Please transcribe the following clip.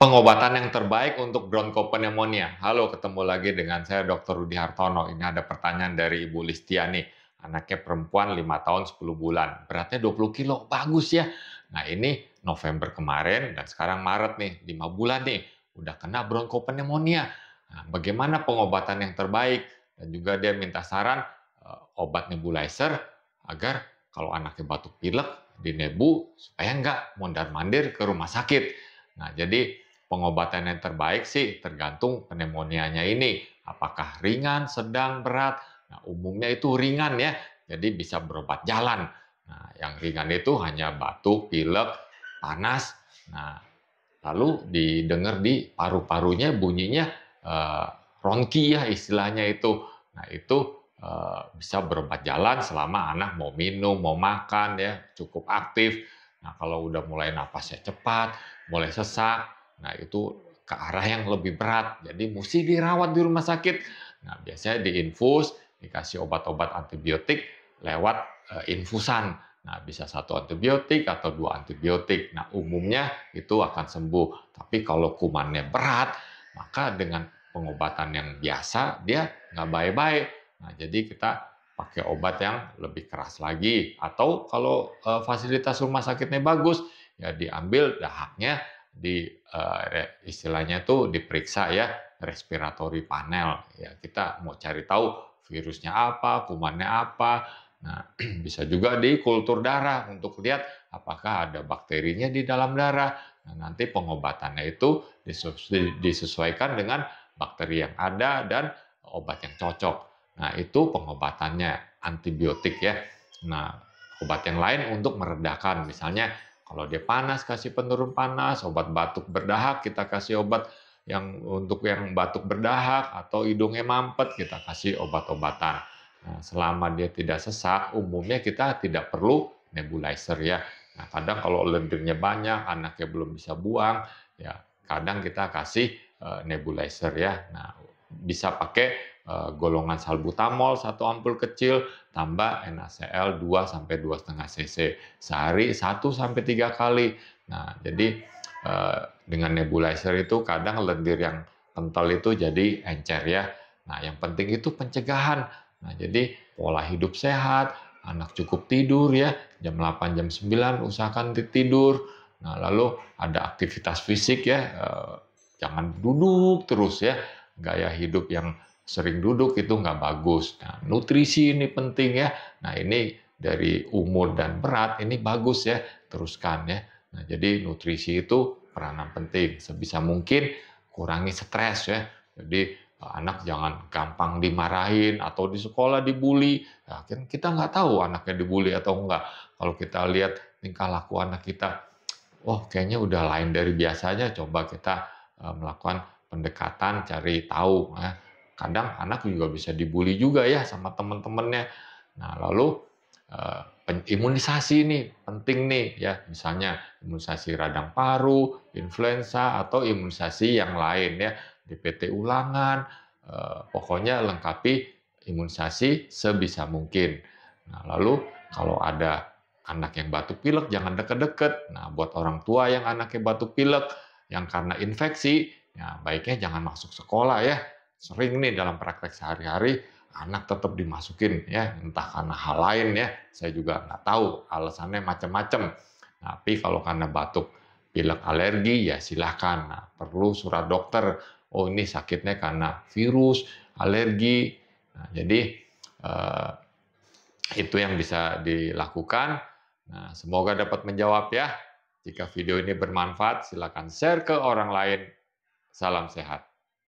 Pengobatan yang terbaik untuk bronkopneumonia. Halo, ketemu lagi dengan saya Dr. Rudi Hartono. Ini ada pertanyaan dari Ibu Listia nih. Anaknya perempuan 5 tahun 10 bulan. Beratnya 20 kilo. Bagus ya. Nah, ini November kemarin dan sekarang Maret nih. 5 bulan nih. Udah kena bronkopneumonia. Nah, bagaimana pengobatan yang terbaik? Dan juga dia minta saran obat nebulizer agar kalau anaknya batuk pilek dinebu supaya nggak mondar-mandir ke rumah sakit. Nah, jadi pengobatan yang terbaik sih tergantung pneumonianya ini. Apakah ringan, sedang, berat. Nah, umumnya itu ringan ya, jadi bisa berobat jalan. Nah, yang ringan itu hanya batuk, pilek, panas. Nah, lalu didengar di paru-parunya bunyinya eh, ronki ya istilahnya itu. Nah, itu bisa berobat jalan selama anak mau minum, mau makan ya, cukup aktif. Nah, kalau udah mulai napasnya cepat, mulai sesak, nah itu ke arah yang lebih berat. Jadi mesti dirawat di rumah sakit. Nah, biasanya diinfus, dikasih obat-obat antibiotik lewat infusan. Nah, bisa 1 antibiotik atau 2 antibiotik. Nah, umumnya itu akan sembuh. Tapi kalau kumannya berat, maka dengan pengobatan yang biasa, dia nggak baik-baik. Nah, jadi kita pakai obat yang lebih keras lagi. Atau kalau fasilitas rumah sakitnya bagus, ya diambil dahaknya, istilahnya itu diperiksa ya, respiratory panel. Ya, kita mau cari tahu virusnya apa, kumannya apa. Nah, bisa juga di kultur darah untuk lihat apakah ada bakterinya di dalam darah. Nah, nanti pengobatannya itu disesuaikan dengan bakteri yang ada dan obat yang cocok. Nah, itu pengobatannya antibiotik ya. Nah, obat yang lain untuk meredakan, misalnya kalau dia panas kasih penurun panas, obat batuk berdahak kita kasih obat yang untuk yang batuk berdahak atau hidungnya mampet kita kasih obat-obatan. Nah, selama dia tidak sesak, umumnya kita tidak perlu nebulizer ya. Nah, kadang kalau lendirnya banyak, anaknya belum bisa buang, ya kadang kita kasih nebulizer ya. Nah, bisa pakai golongan salbutamol 1 ampul kecil tambah NaCl 2 sampai 2,5 cc sehari 1 sampai 3 kali. Nah, jadi dengan nebulizer itu kadang lendir yang kental itu jadi encer ya. Nah, yang penting itu pencegahan. Nah, jadi pola hidup sehat, anak cukup tidur ya, jam 8, jam 9 usahakan tidur. Nah, lalu ada aktivitas fisik ya, jangan duduk terus ya, gaya hidup yang sering duduk itu nggak bagus. Nah, nutrisi ini penting ya. Nah, ini dari umur dan berat ini bagus ya, teruskan ya. Nah, jadi nutrisi itu peranan penting. Sebisa mungkin kurangi stres ya. Jadi anak jangan gampang dimarahin atau di sekolah dibully. Nah, kita nggak tahu anaknya dibully atau enggak. Kalau kita lihat tingkah laku anak kita, oh kayaknya udah lain dari biasanya. Coba kita melakukan pendekatan, cari tahu. Kadang anak juga bisa dibully juga ya sama teman-temannya. Nah, lalu imunisasi ini penting nih ya, misalnya imunisasi radang paru, influenza atau imunisasi yang lain ya, DPT ulangan, pokoknya lengkapi imunisasi sebisa mungkin. Nah, lalu kalau ada anak yang batuk pilek jangan deket-deket. Nah, buat orang tua yang anaknya batuk pilek yang karena infeksi, ya baiknya jangan masuk sekolah ya. Sering nih dalam praktek sehari-hari anak tetap dimasukin ya, entah karena hal lain ya, saya juga nggak tahu, alasannya macam-macam. Tapi kalau karena batuk pilek alergi ya silahkan. Nah, perlu surat dokter, oh ini sakitnya karena virus, alergi. Nah, jadi itu yang bisa dilakukan. Nah, semoga dapat menjawab ya. Jika video ini bermanfaat, silakan share ke orang lain. Salam sehat.